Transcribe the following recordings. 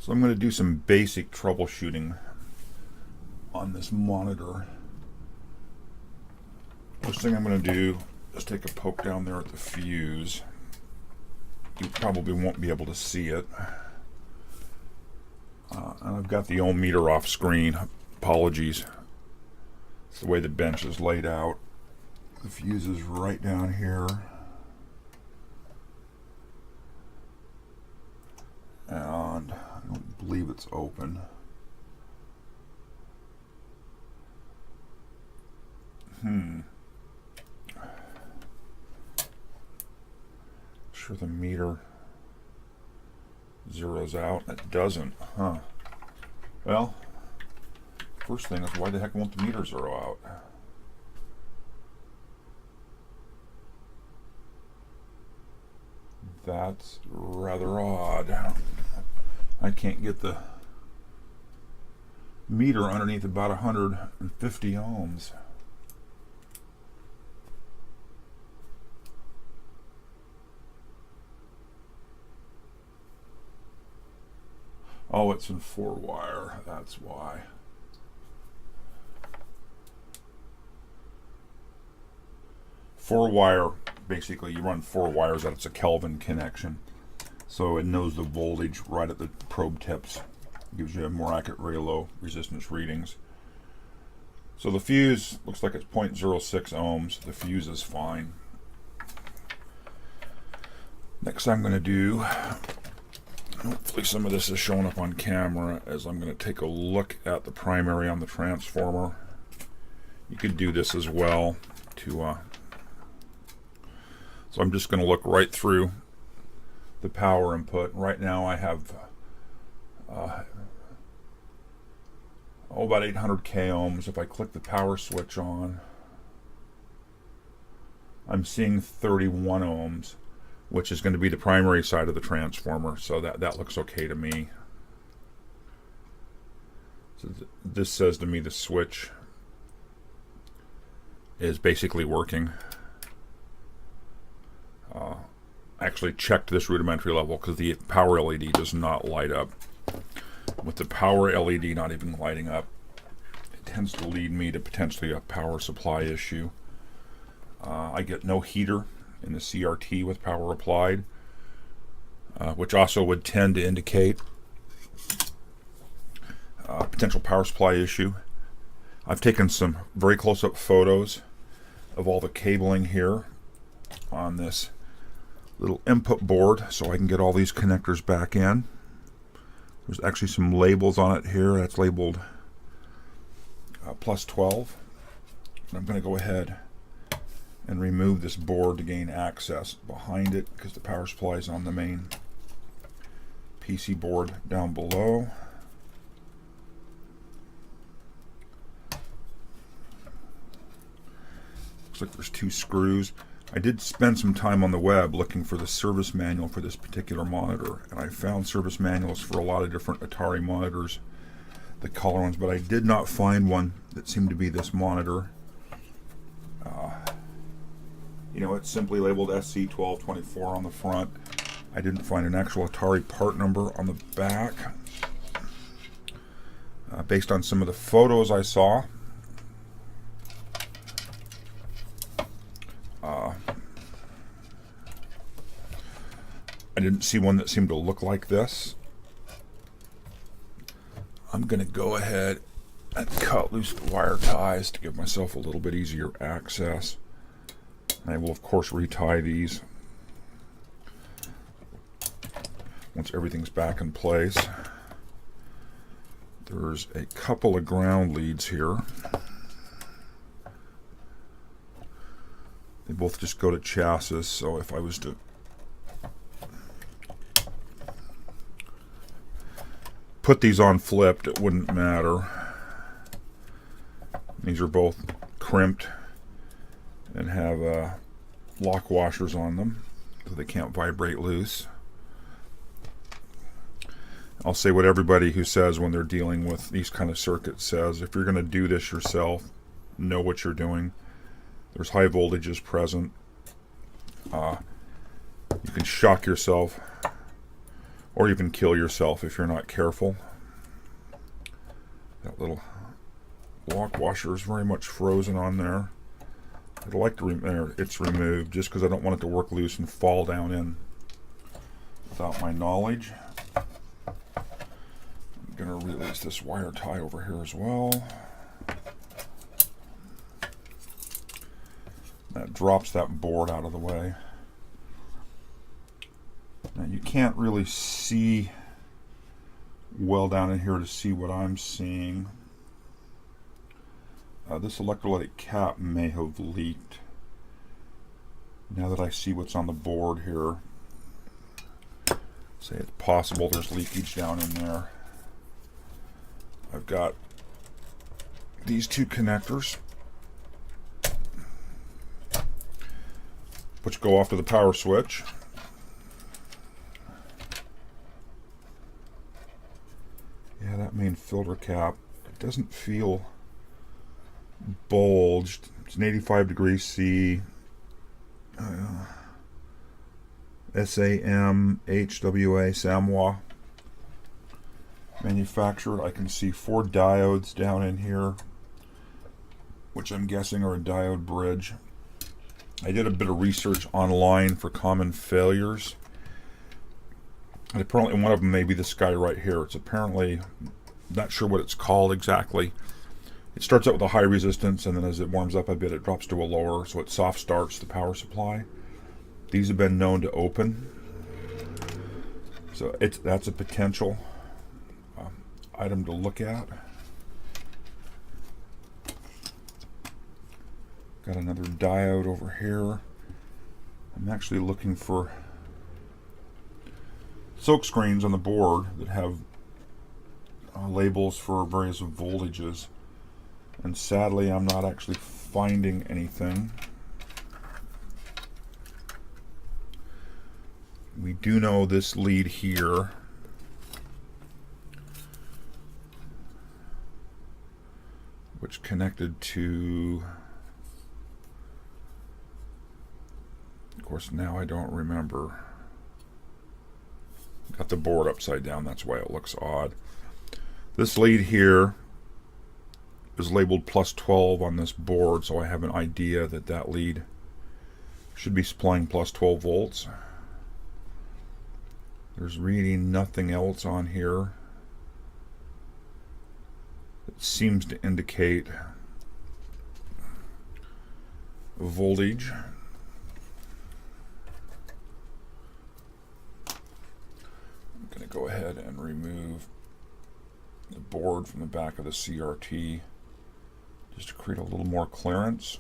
So I'm going to do some basic troubleshooting on this monitor. First thing I'm going to do is take a poke down there at the fuse. You probably won't be able to see it. And I've got the ohm meter off screen. Apologies. It's the way the bench is laid out. The fuse is right down here. And I don't believe it's open. Sure the meter zeroes out. It doesn't, huh? Well, first thing is, why the heck won't the meter zero out? That's rather odd. I can't get the meter underneath about 150 ohms. Oh, it's in 4-wire, that's why. Four-wire, basically you run 4 wires out. It's a Kelvin connection. So it knows the voltage right at the probe tips. Gives you a more accurate, very low resistance readings. So the fuse looks like it's 0.06 ohms. The fuse is fine. Next I'm going to do, hopefully some of this is showing up on camera, as I'm going to take a look at the primary on the transformer. You could do this as well to so I'm just going to look right through the power input. Right now I have about 800 k ohms. If I click the power switch on, I'm seeing 31 ohms, which is going to be the primary side of the transformer. So that looks okay to me. So this says to me the switch is basically working. I actually checked this rudimentary level because the power LED does not light up. With the power LED not even lighting up, it tends to lead me to potentially a power supply issue. I get no heater in the CRT with power applied, which also would tend to indicate a potential power supply issue. I've taken some very close-up photos of all the cabling here on this little input board so I can get all these connectors back in. There's actually some labels on it here. That's labeled plus 12. And I'm going to go ahead and remove this board to gain access behind it, because the power supply is on the main PC board down below. Looks like there's 2 screws. I did spend some time on the web looking for the service manual for this particular monitor, and I found service manuals for a lot of different Atari monitors, the color ones, but I did not find one that seemed to be this monitor. You know, it's simply labeled SC1224 on the front. I didn't find an actual Atari part number on the back. Based on some of the photos I saw, I didn't see one that seemed to look like this. I'm going to go ahead and cut loose the wire ties to give myself a little bit easier access. I will of course retie these once everything's back in place. There's a couple of ground leads here. They both just go to chassis, so if I was to put these on flipped, it wouldn't matter. These are both crimped and have lock washers on them, so they can't vibrate loose. I'll say what everybody who says when they're dealing with these kind of circuits says: if you're going to do this yourself, know what you're doing. There's high voltages present. You can shock yourself or even kill yourself if you're not careful. That little lock washer is very much frozen on there. I'd like to it's removed just because I don't want it to work loose and fall down in without my knowledge. I'm going to release this wire tie over here as well. That drops that board out of the way. Now you can't really see well down in here to see what I'm seeing. This electrolytic cap may have leaked. Now that I see what's on the board here, say it's possible there's leakage down in there. I've got these two connectors which go off to the power switch. Yeah, that main filter cap, it doesn't feel bulged. It's an 85 degrees C SAMHWA manufacturer. I can see 4 diodes down in here, which I'm guessing are a diode bridge. I did a bit of research online for common failures, and apparently one of them may be this guy right here. It's apparently, not sure what it's called exactly. It starts out with a high resistance, and then as it warms up a bit, it drops to a lower, so it soft starts the power supply. These have been known to open, so that's a potential item to look at. Got another diode over here. I'm actually looking for silk screens on the board that have labels for various voltages, and sadly I'm not actually finding anything. We do know this lead here which connected to, of course now I don't remember. Got the board upside down, that's why it looks odd. This lead here is labeled plus 12 on this board, so I have an idea that that lead should be supplying plus 12 volts. There's really nothing else on here that seems to indicate voltage. I'm going to go ahead and remove the board from the back of the CRT just to create a little more clearance.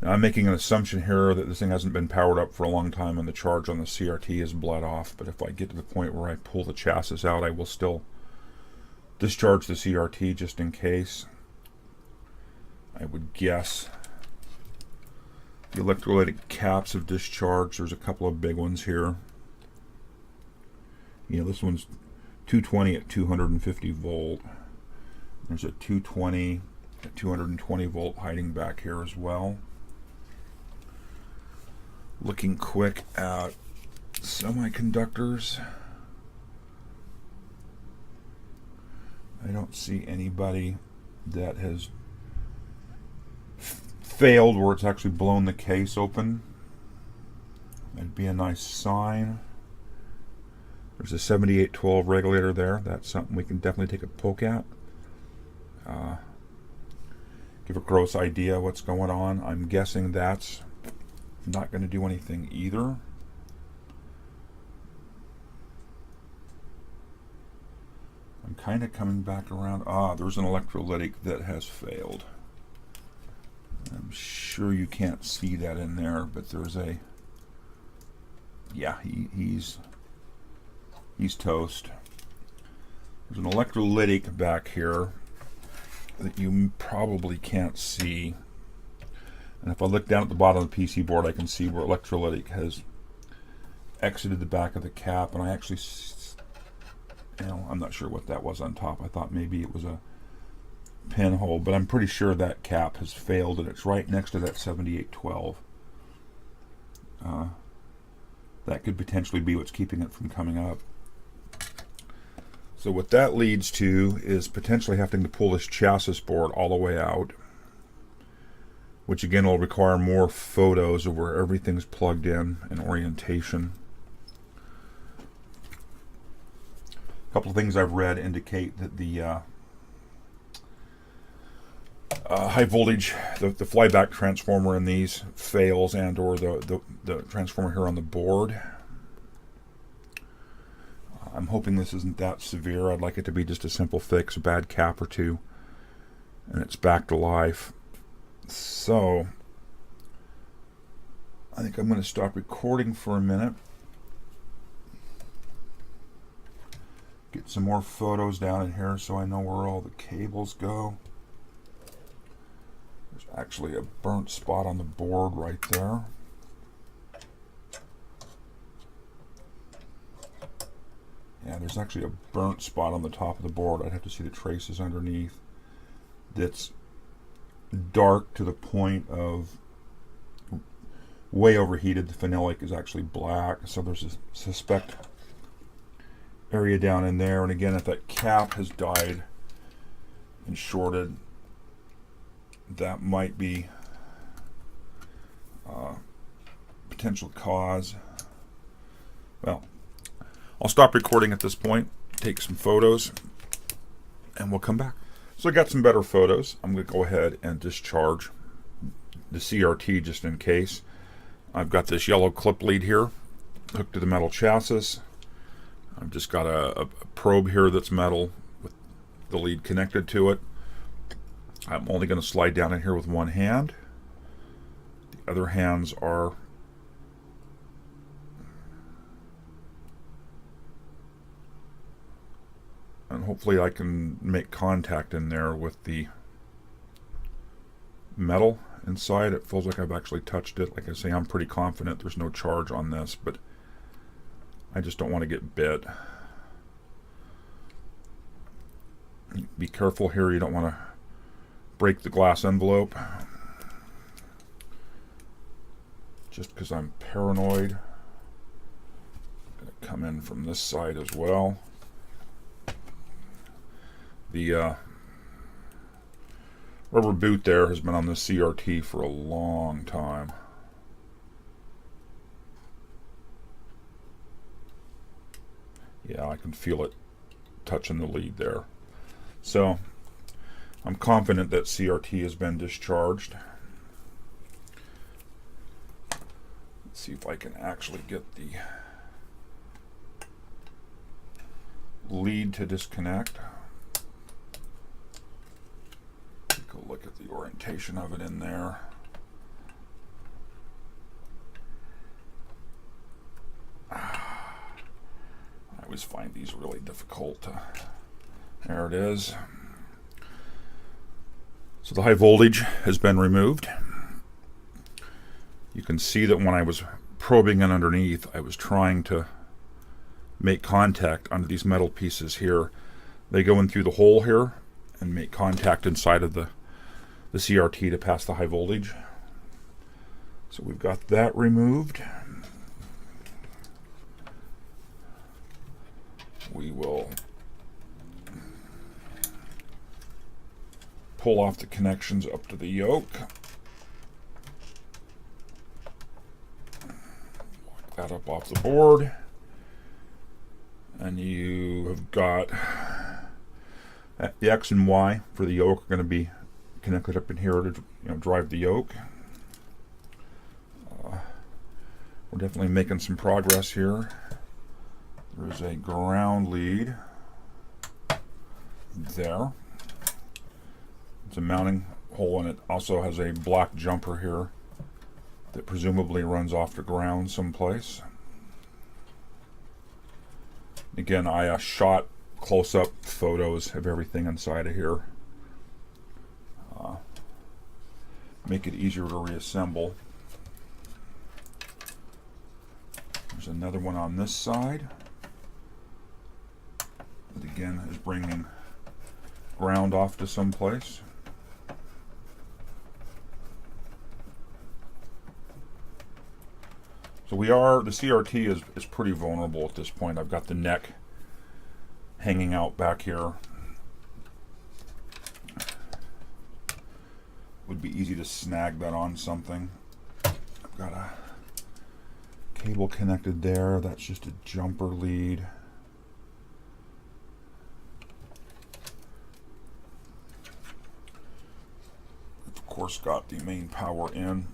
Now I'm making an assumption here that this thing hasn't been powered up for a long time and the charge on the CRT is bled off, but if I get to the point where I pull the chassis out, I will still discharge the CRT just in case. I would guess the electrolytic caps have discharged. There's a couple of big ones here. You know, this one's 220 at 250 volt. There's a 220 at 220 volt hiding back here as well. Looking quick at semiconductors, I don't see anybody that has failed where it's actually blown the case open. That'd be a nice sign. There's a 7812 regulator there. That's something we can definitely take a poke at. Give a gross idea what's going on. I'm guessing that's not going to do anything either. I'm kind of coming back around. There's an electrolytic that has failed. I'm sure you can't see that in there, but there's a, yeah, he's toast. There's an electrolytic back here that you probably can't see. And if I look down at the bottom of the PC board, I can see where electrolytic has exited the back of the cap, and I actually, you know, I'm not sure what that was on top. I thought maybe it was a pinhole, but I'm pretty sure that cap has failed, and it's right next to that 7812. That could potentially be what's keeping it from coming up. So what that leads to is potentially having to pull this chassis board all the way out, which again will require more photos of where everything's plugged in and orientation. A couple of things I've read indicate that the high voltage, the flyback transformer in these fails, and or the transformer here on the board. I'm hoping this isn't that severe. I'd like it to be just a simple fix, a bad cap or two, and it's back to life. So I think I'm going to stop recording for a minute, get some more photos down in here so I know where all the cables go. There's actually a burnt spot on the board right there. Yeah, there's actually a burnt spot on the top of the board. I'd have to see the traces underneath. That's dark to the point of way overheated. The phenolic is actually black, so there's a suspect area down in there. And again, if that cap has died and shorted, that might be potential cause. Well, I'll stop recording at this point, take some photos, and we'll come back. So I got some better photos. I'm going to go ahead and discharge the CRT just in case. I've got this yellow clip lead here hooked to the metal chassis. I've just got a probe here that's metal with the lead connected to it. I'm only going to slide down in here with one hand. The other hands are and hopefully I can make contact in there with the metal inside. It feels like I've actually touched it. Like I say, I'm pretty confident there's no charge on this, but I just don't want to get bit. Be careful here, you don't want to break the glass envelope. Just because I'm paranoid. I'm going to come in from this side as well. The rubber boot there has been on the CRT for a long time. Yeah, I can feel it touching the lead there. So I'm confident that CRT has been discharged. Let's see if I can actually get the lead to disconnect. Look at the orientation of it in there. I always find these really difficult. There it is. So the high voltage has been removed. You can see that when I was probing in underneath, I was trying to make contact under these metal pieces here. They go in through the hole here and make contact inside of the CRT to pass the high voltage. So we've got that removed. We will pull off the connections up to the yoke. Lock that up off the board. And you have got the X and Y for the yoke are going to be connected up in here to drive the yoke. We're definitely making some progress here. There's a ground lead there. It's a mounting hole, and it also has a black jumper here that presumably runs off the ground someplace. Again, I shot close-up photos of everything inside of here. Make it easier to reassemble. There's another one on this side that again is bringing ground off to someplace. So the CRT is pretty vulnerable at this point. I've got the neck hanging out back here. Would be easy to snag that on something. I've got a cable connected there. That's just a jumper lead. Of course, got the main power in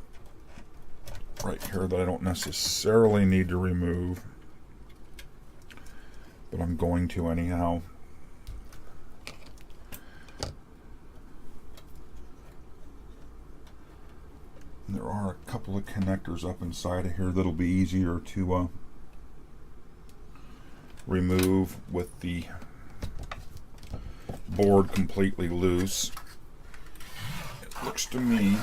right here that I don't necessarily need to remove, but I'm going to anyhow. And there are a couple of connectors up inside of here that'll be easier to remove with the board completely loose. It looks to me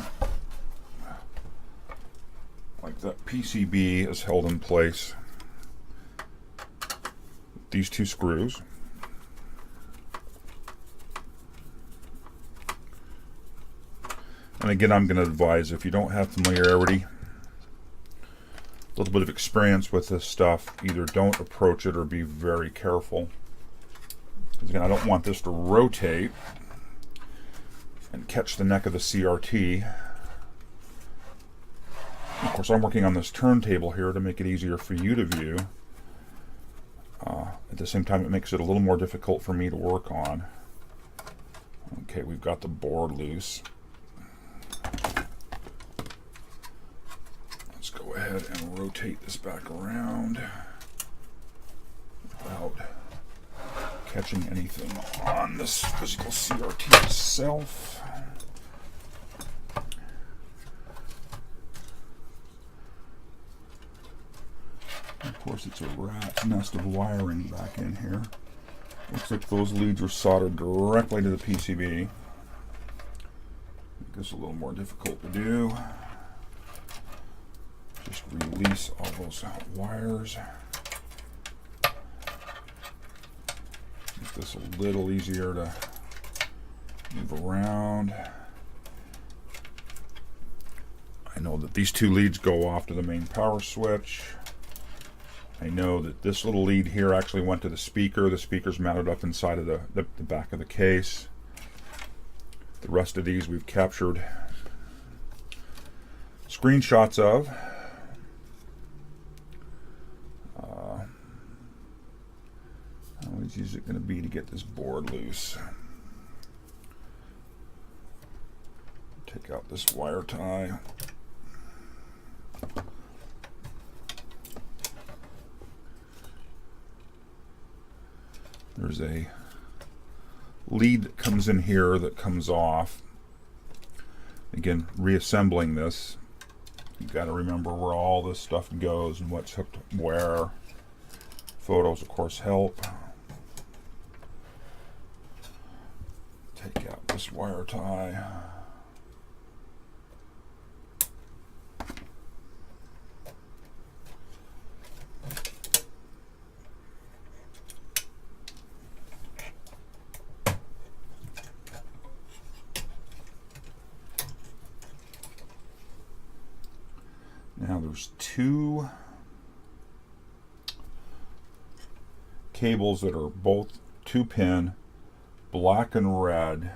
like that PCB is held in place with these two screws. And again, I'm going to advise, if you don't have familiarity, a little bit of experience with this stuff, either don't approach it or be very careful. Because again, I don't want this to rotate and catch the neck of the CRT. Of course, I'm working on this turntable here to make it easier for you to view. At the same time, it makes it a little more difficult for me to work on. Okay, we've got the board loose. Let's go ahead and rotate this back around without catching anything on this physical CRT itself. Of course, it's a rat's nest of wiring back in here. Looks like those leads are soldered directly to the PCB. Make this a little more difficult to do. Just release all those wires. Make this a little easier to move around. I know that these two leads go off to the main power switch. I know that this little lead here actually went to the speaker. The speaker's mounted up inside of the back of the case. The rest of these we've captured screenshots of. How easy is it going to be to get this board loose? Take out this wire tie. There's a lead that comes in here that comes off. Again, reassembling this, you've got to remember where all this stuff goes and what's hooked where. Photos, of course, help. Take out this wire tie. Now there's two cables that are both 2-pin, black and red,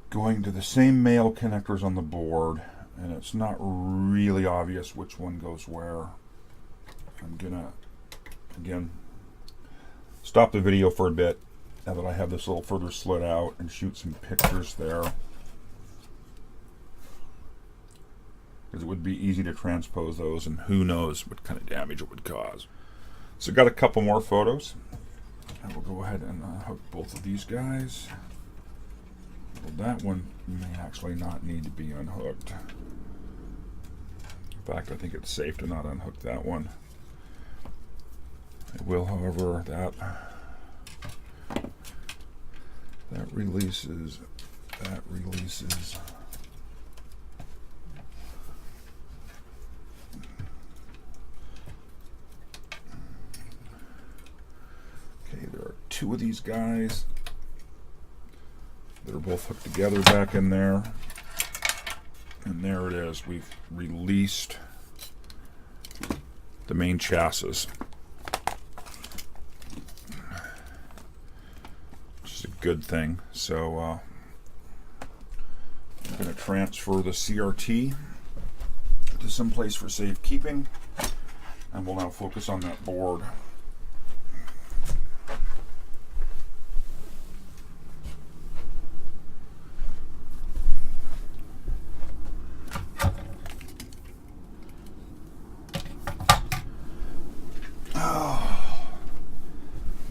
going to the same male connectors on the board, and it's not really obvious which one goes where. I'm gonna, again, stop the video for a bit now that I have this a little further slid out and shoot some pictures there. Because it would be easy to transpose those, and who knows what kind of damage it would cause. So got a couple more photos, and we'll go ahead and hook both of these guys. Well, that one may actually not need to be unhooked. In fact, I think it's safe to not unhook that one. I will, however, that releases. Okay, there are two of these guys that are both hooked together back in there. And there it is. We've released the main chassis, which is a good thing. So I'm going to transfer the CRT to some place for safekeeping, and we'll now focus on that board.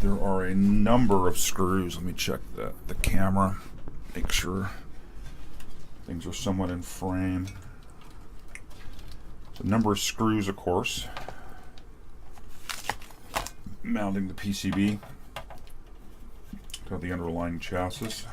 There are a number of screws. Let me check the camera, make sure things are somewhat in frame. A number of screws, of course, mounting the PCB to the underlying chassis.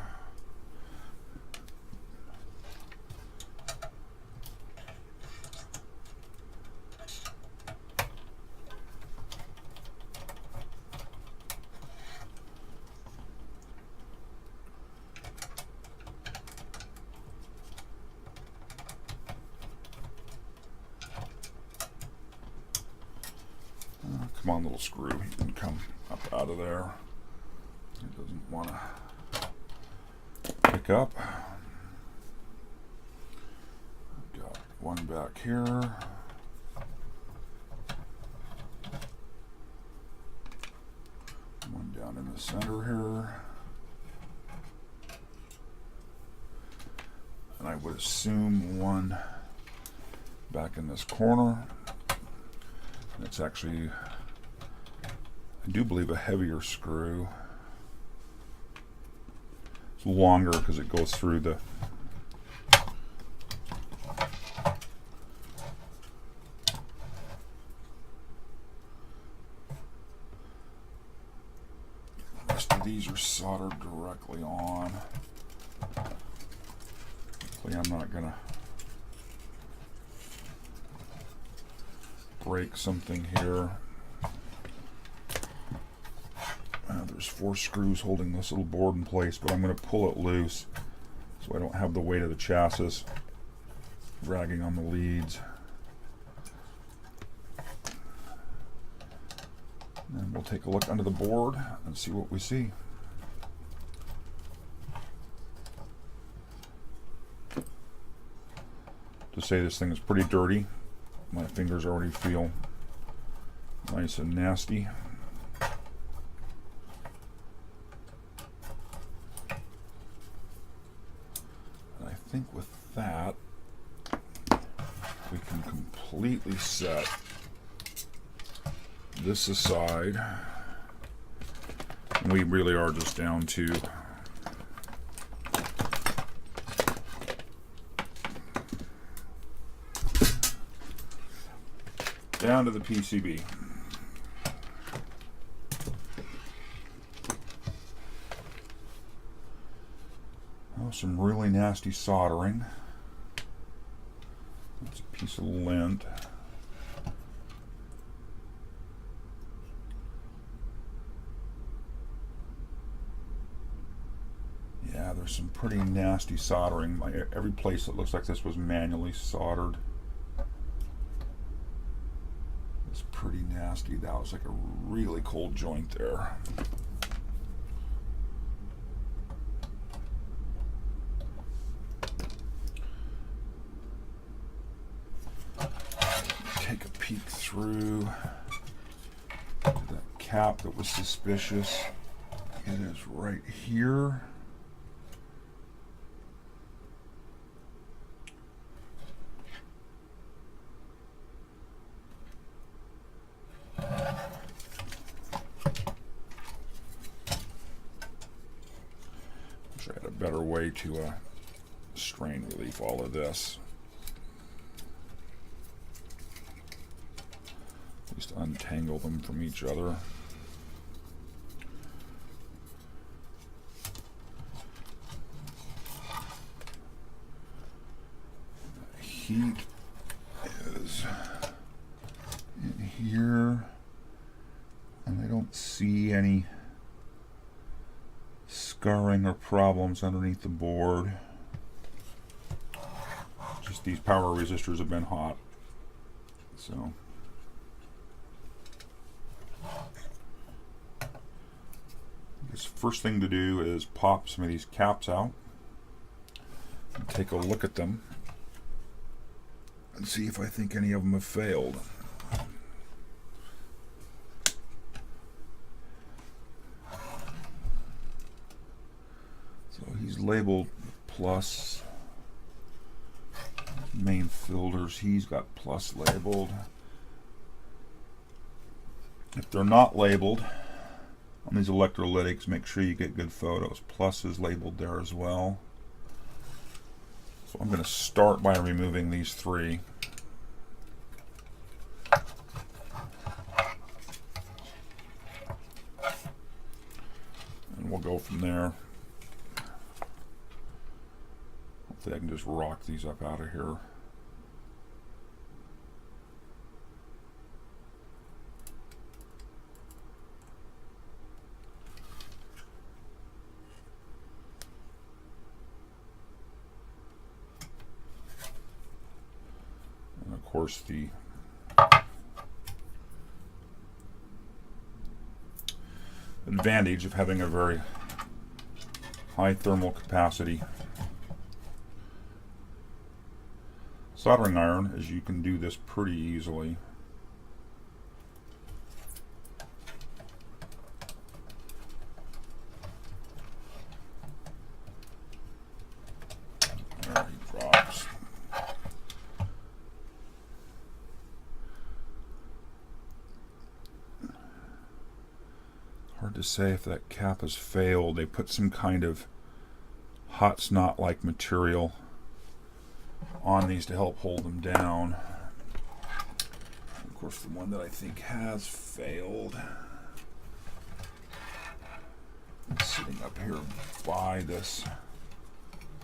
Come on, little screw. You can come up out of there. It doesn't want to pick up. I've got one back here. One down in the center here. And I would assume one back in this corner. And it's actually, I do believe, a heavier screw. It's longer because it goes through the rest of these are soldered directly on. Hopefully I'm not gonna break something here. There's 4 screws holding this little board in place, but I'm going to pull it loose so I don't have the weight of the chassis dragging on the leads. And we'll take a look under the board and see what we see. To say this thing is pretty dirty. My fingers already feel nice and nasty. And I think with that, we can completely set this aside. And we really are just down to the PCB. Oh, some really nasty soldering. That's a piece of lint. Yeah, there's some pretty nasty soldering. Every place that looks like this was manually soldered. It's pretty nasty. That was like a really cold joint there. Take a peek through to that cap that was suspicious. It is right here. I had a better way to strain relief all of this. At least untangle them from each other. The heat is in here, and I don't see any scarring or problems underneath the board. Just these power resistors have been hot. So this first thing to do is pop some of these caps out and take a look at them and see if I think any of them have failed. So he's labeled plus. Main filters, he's got plus labeled. If they're not labeled on these electrolytics, make sure you get good photos. Plus is labeled there as well. So I'm going to start by removing these three. And we'll go from there. Hopefully I can just rock these up out of here. And of course the advantage of having a very high thermal capacity soldering iron is you can do this pretty easily. There he drops. Hard to say if that cap has failed. They put some kind of hot snot-like material on these to help hold them down. Of course, the one that I think has failed is sitting up here by this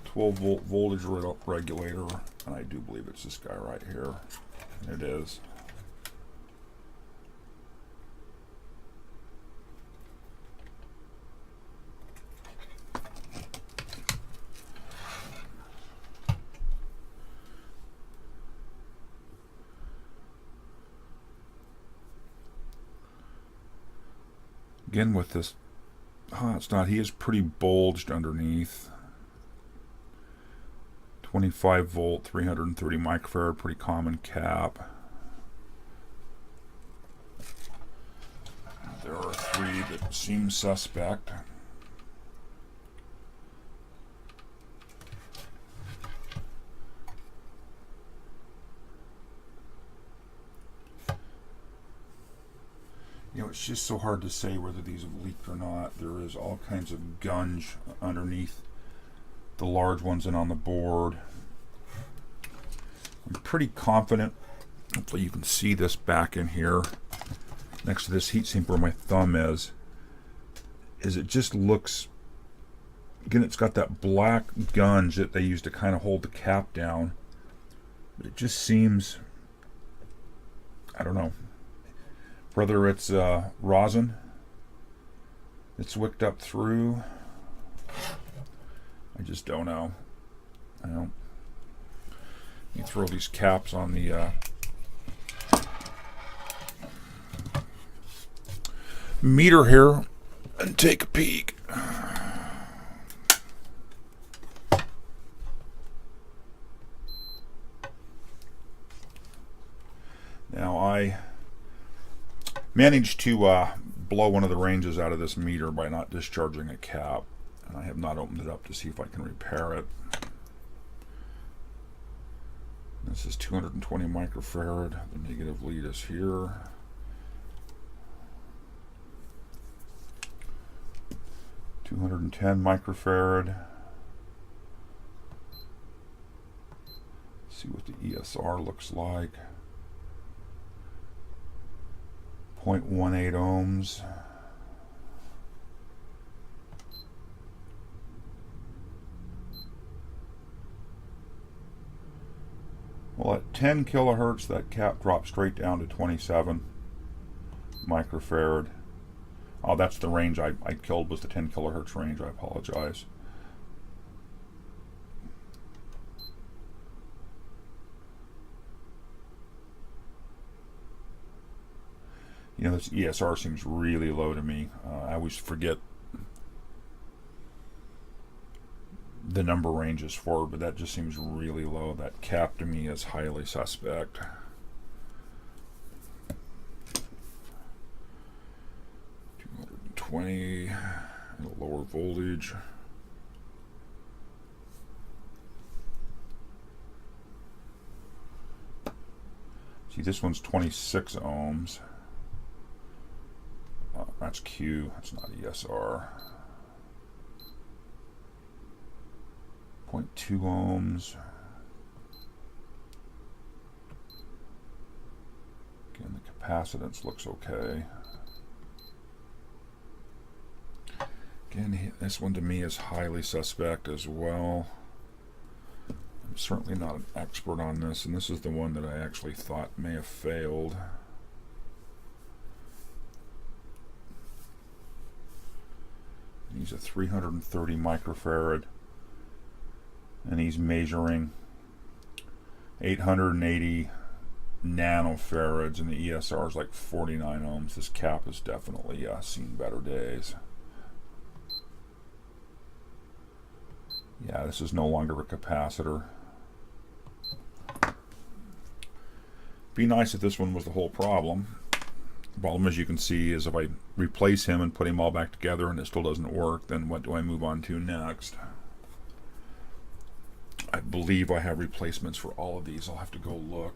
12-volt voltage regulator, and I do believe it's this guy right here. It is. Again, with this hot snot, he is pretty bulged underneath. 25 volt, 330 microfarad, pretty common cap. There are three that seem suspect. You know, it's just so hard to say whether these have leaked or not. There is all kinds of gunge underneath the large ones and on the board. I'm pretty confident, hopefully you can see this back in here, next to this heatsink where my thumb is it just looks, again, it's got that black gunge that they use to kind of hold the cap down. But it just seems, I don't know, whether it's rosin it's wicked up through, I just don't know. I don't. You throw these caps on the meter here and take a peek. Now I managed to blow one of the ranges out of this meter by not discharging a cap, and I have not opened it up to see if I can repair it. This is 220 microfarad. The negative lead is here. (210 microfarad). See what the ESR looks like. 0.18 ohms. Well, at 10 kilohertz, that cap drops straight down to 27 microfarad. Oh, that's the range I killed, was the 10 kilohertz range. I apologize. You know, this ESR seems really low to me. I always forget the number ranges for it, but that just seems really low. That cap to me is highly suspect. $220, a lower voltage. See, this one's 26 ohms. That's Q, that's not ESR. 0.2 ohms. Again, the capacitance looks okay. Again, this one to me is highly suspect as well. I'm certainly not an expert on this, and this is the one that I actually thought may have failed. He's a 330 microfarad, and he's measuring 880 nanofarads, and the ESR is like 49 ohms. This cap has definitely seen better days. Yeah, this is no longer a capacitor. Be nice if this one was the whole problem. The problem, as you can see, is if I replace him and put him all back together and it still doesn't work, then what do I move on to next? I believe I have replacements for all of these. I'll have to go look.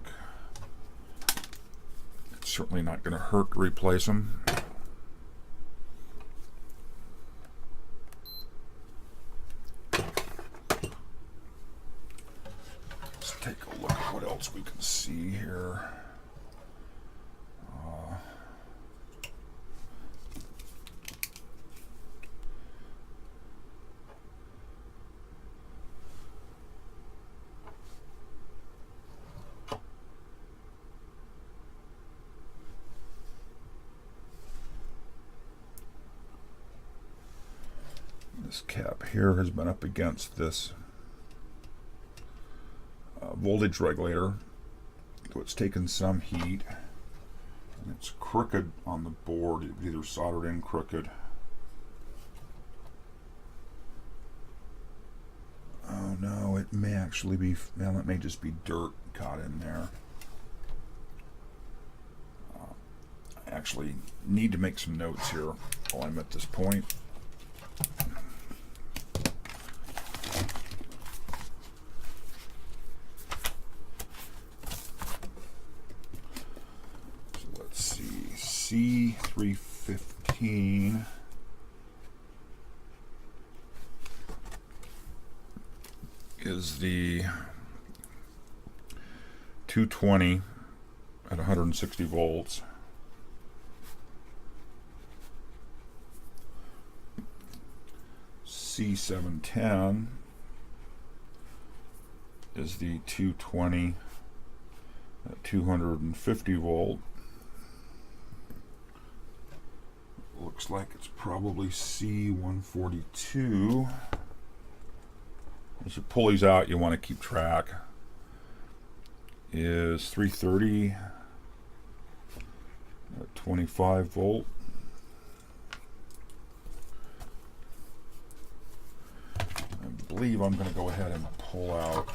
It's certainly not going to hurt to replace them. Let's take a look at what else we can see here. This cap here has been up against this voltage regulator, so it's taken some heat, and it's crooked on the board. It's either soldered in crooked. Oh no, it may actually be, well, it may just be dirt caught in there. I actually need to make some notes here while I'm at this point. C315 is the 220 at 160 volts. C710 is the 220 at 250 volt. Looks like it's probably C142. As you pull these out, you want to keep track. Is 330 at 25 volt. I believe I'm going to go ahead and pull out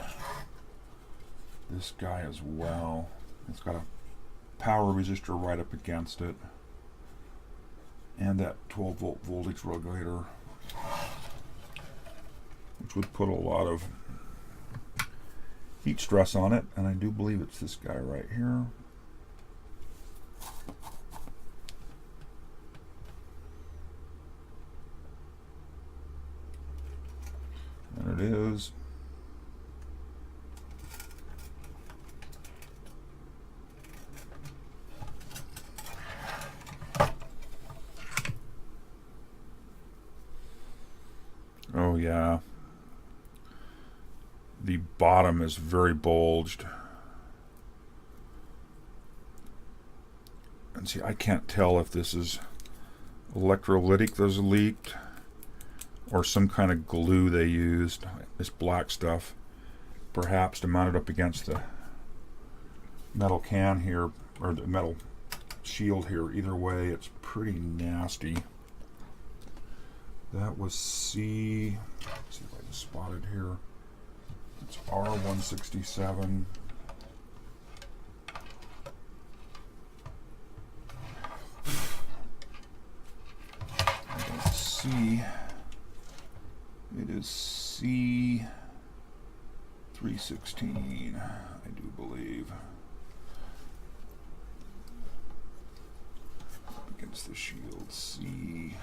this guy as well. It's got a power resistor right up against it, and that 12 volt voltage regulator, which would put a lot of heat stress on it, and I do believe it's this guy right here. And it is. Oh yeah, the bottom is very bulged, and see, I can't tell if this is electrolytic that's leaked or some kind of glue they used, this black stuff, perhaps to mount it up against the metal can here, or the metal shield here. Either way, it's pretty nasty. That was C. Let's see if I can spot it here. It's R167. I don't see. It is C316, I do believe. Against the shield, C316.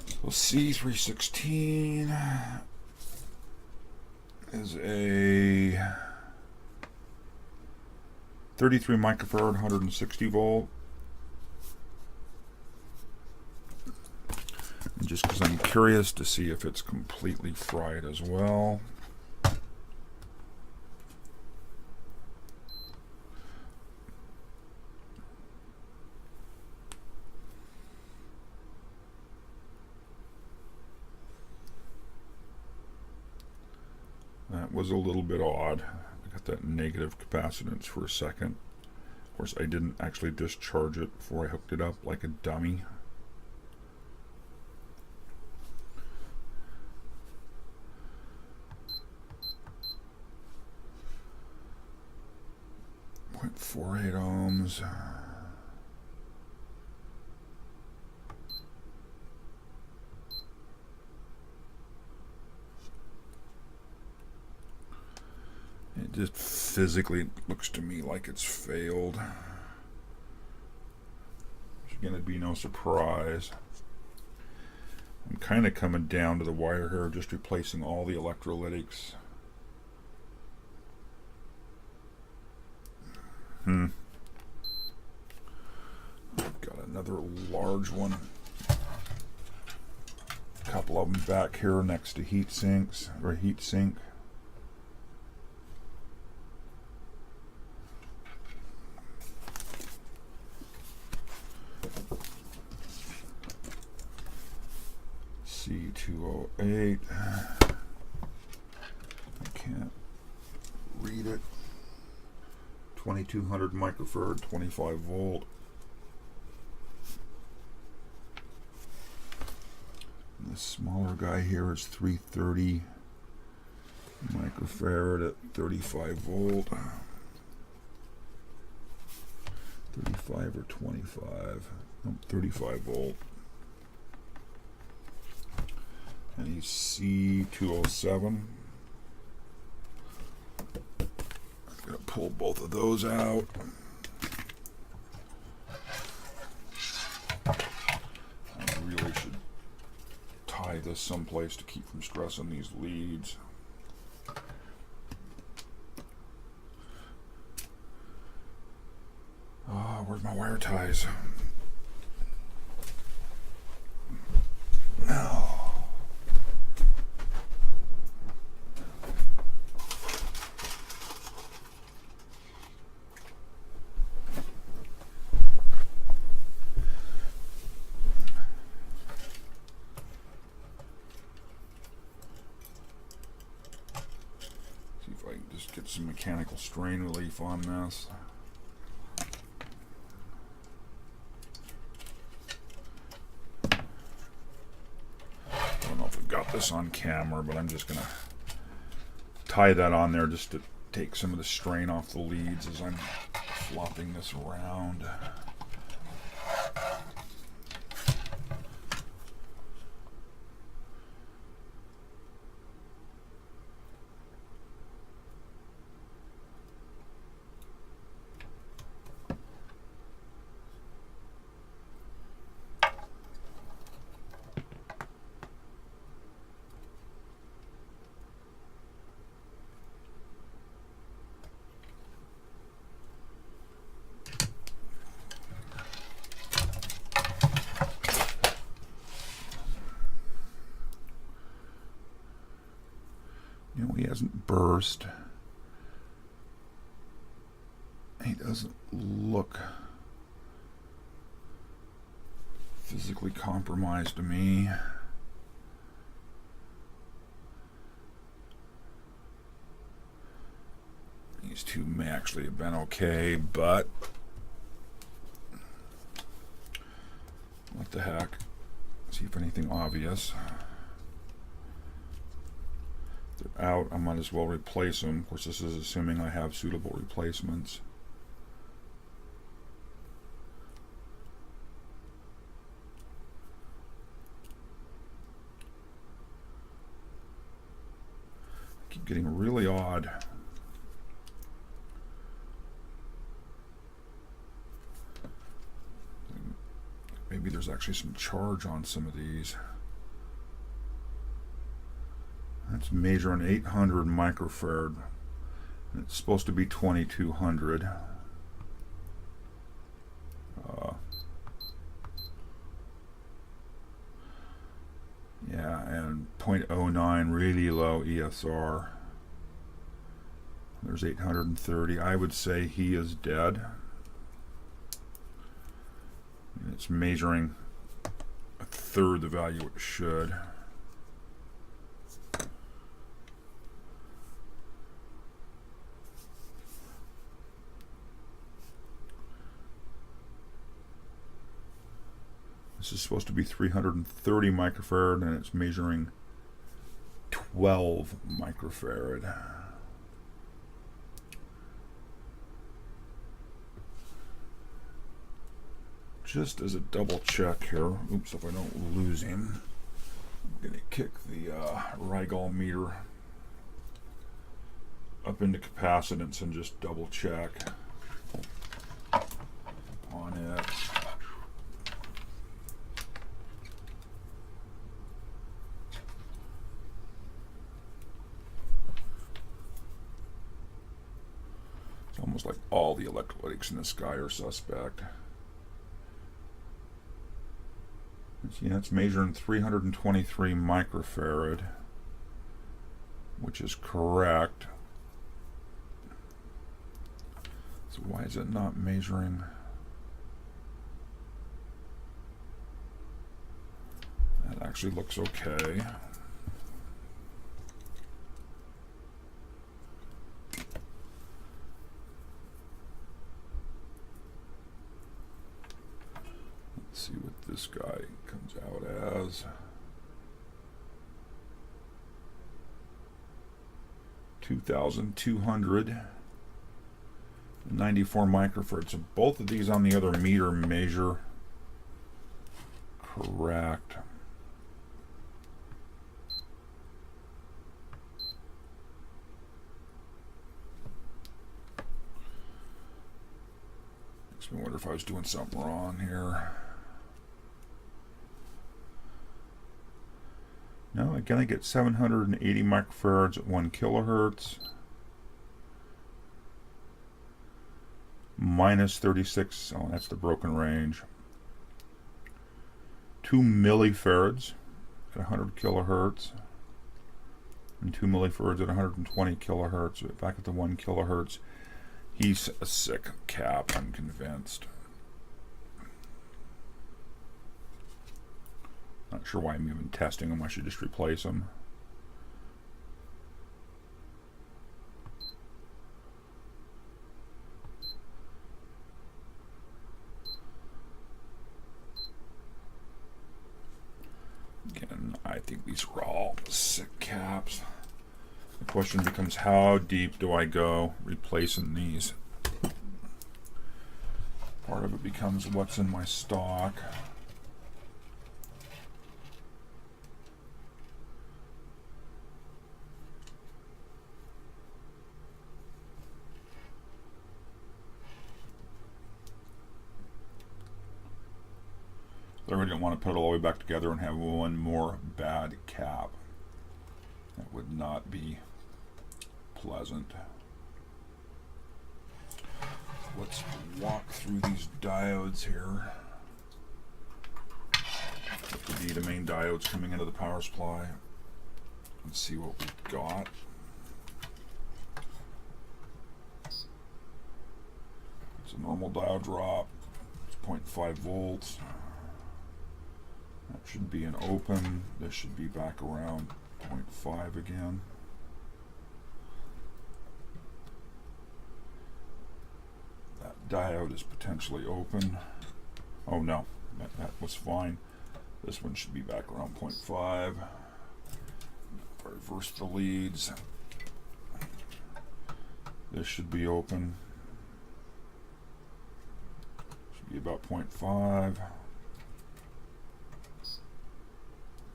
So C316 is a 33 microfarad, 160 volt. And just because I'm curious to see if it's completely fried as well. That was a little bit odd. I got that negative capacitance for a second. Of course, I didn't actually discharge it before I hooked it up like a dummy. .48 ohms. It just physically looks to me like it's failed. There's going to be no surprise. I'm kind of coming down to the wire here, just replacing all the electrolytics. I've got another large one. A couple of them back here next to heat sinks, or heat sink. C208. I can't read it. 2200 microfarad, 25 volt. And the smaller guy here is 330 microfarad at 35 volt. 35 or 25. Nope, 35 volt. And he's C207. I'm going to pull both of those out. I really should tie this someplace to keep from stressing these leads. Where's my wire ties? No. See if I can just get some mechanical strain relief on this. Got this on camera, but I'm just gonna tie that on there just to take some of the strain off the leads as I'm flopping this around. You know, he hasn't burst. He doesn't look physically compromised to me. These two may actually have been okay, but what the heck? See if anything obvious. If they're out, I might as well replace them. Of course, this is assuming I have suitable replacements. I keep getting really odd. Maybe there's actually some charge on some of these. It's measuring 800 microfarad. It's supposed to be 2200. Yeah, and 0.09 really low ESR. There's 830. I would say he is dead. And it's measuring a third the value it should. This is supposed to be 330 microfarad and it's measuring 12 microfarad. Just as a double check here, oops, if I don't lose him, I'm going to kick the Rigol meter up into capacitance and just double check on it. It's almost like all the electrolytics in this guy are suspect. See, that's measuring 323 microfarad, which is correct. So why is it not measuring? That actually looks okay. Let's see what this guy comes out as. 2,294 microfarad. So both of these on the other meter measure correct. Makes me wonder if I was doing something wrong here. No, again, I get 780 microfarads at 1 kilohertz. Minus 36, oh, that's the broken range. 2 millifarads at 100 kilohertz. And 2 millifarads at 120 kilohertz. Back at the 1 kilohertz. He's a sick cap, I'm convinced. Not sure why I'm even testing them. I should just replace them. Again, I think these are all sick caps. The question becomes, how deep do I go replacing these? Part of it becomes what's in my stock. I really don't want to put it all the way back together and have one more bad cap. That would not be pleasant. Let's walk through these diodes here. That would be the main diodes coming into the power supply. Let's see what we've got. It's a normal diode drop. It's 0.5 volts. That should be an open. This should be back around 0.5 again. diode is potentially open. Oh no, that was fine. This one should be back around 0.5. If I reverse the leads, this should be open. Should be about 0.5.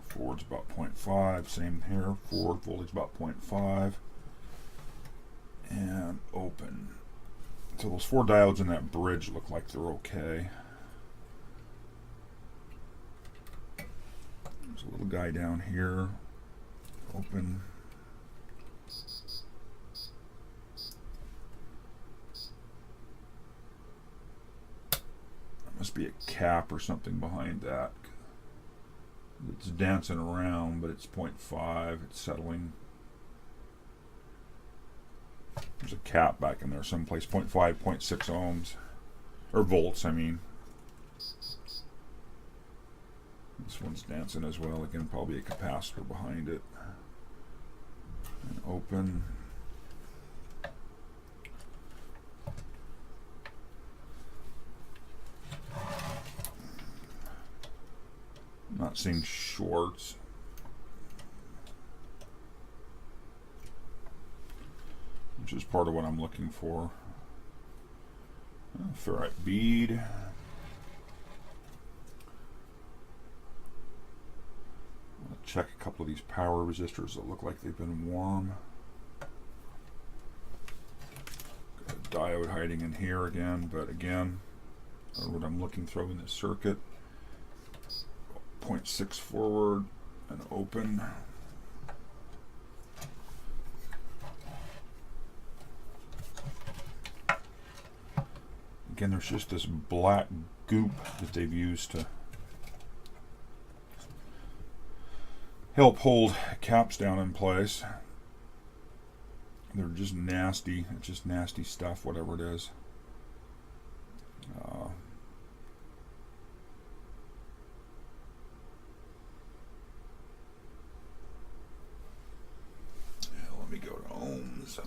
Forward's about 0.5. Same here. Forward voltage about 0.5. And open. So those 4 diodes in that bridge look like they're okay. There's a little guy down here. Open. There must be a cap or something behind that. It's dancing around, but it's 0.5. It's settling. There's a cap back in there someplace. 0.5, 0.6 ohms. Or volts, I mean. This one's dancing as well. Again, probably a capacitor behind it. And open. I'm not seeing shorts. Which is part of what I'm looking for. Ferrite bead. I'll check a couple of these power resistors that look like they've been warm. Got a diode hiding in here again, but again, I don't know what I'm looking through in this circuit. 0.6 forward and open. Again, there's just this black goop that they've used to help hold caps down in place. They're just nasty. It's just nasty stuff, whatever it is. Let me go to ohms.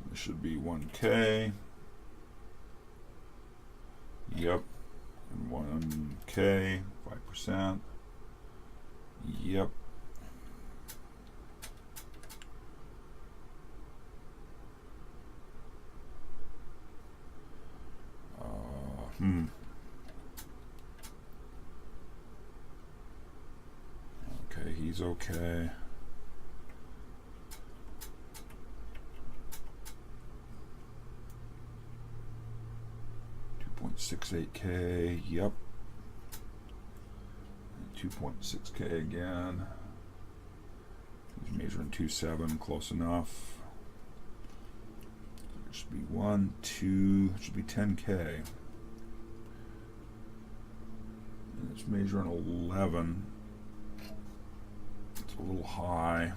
This should be 1K. Yep. And 1K, 5%. Yep. Okay, he's okay. 2.68K, yep. 2.6K again. He's measuring 2.7, close enough. It should be 1, 2, it should be 10K. And it's measuring 11. It's a little high.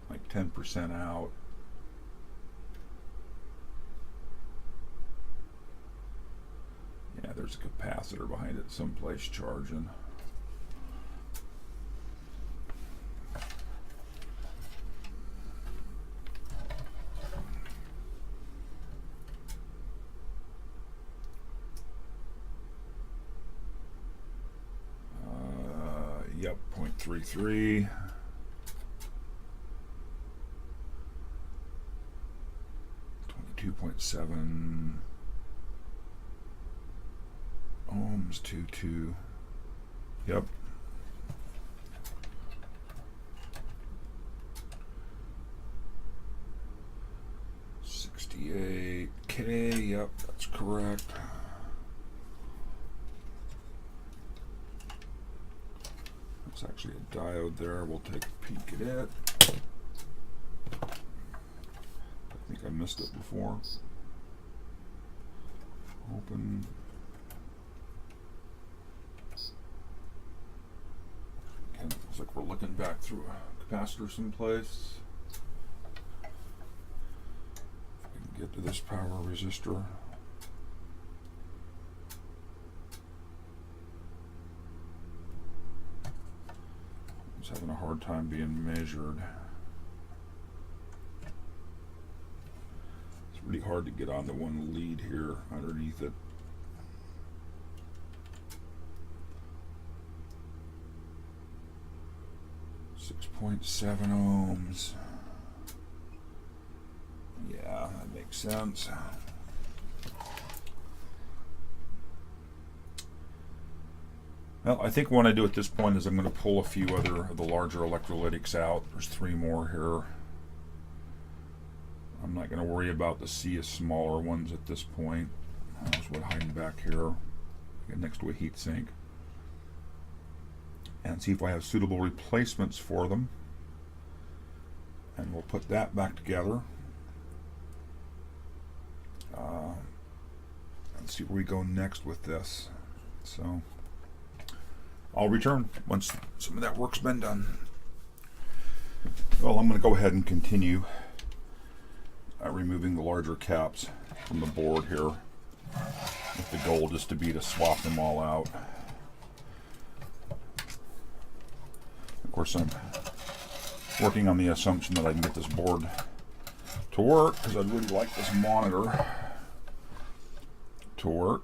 Like 10% out. Yeah, there's a capacitor behind it someplace charging. Yep, 0.33. 22.7 ohms, 2.2. Yep. $68K. Yep, that's correct. That's actually a diode there. We'll take a peek at it. I think I missed it before. Open. Again, looks like we're looking back through a capacitor someplace. If I can get to this power resistor. hard time being measured. It's really hard to get onto one lead here underneath it. .7 ohms. Yeah, that makes sense. Well, I think what I do at this point is I'm going to pull a few other of the larger electrolytics out. There's 3 more here. I'm not going to worry about the sea of smaller ones at this point. There's one hiding back here next to a heat sink. And see if I have suitable replacements for them. And we'll put that back together. And see where we go next with this. So I'll return once some of that work's been done. Well, I'm going to go ahead and continue removing the larger caps from the board here, with the goal just to be to swap them all out. Of course, I'm working on the assumption that I can get this board to work, because I'd really like this monitor to work.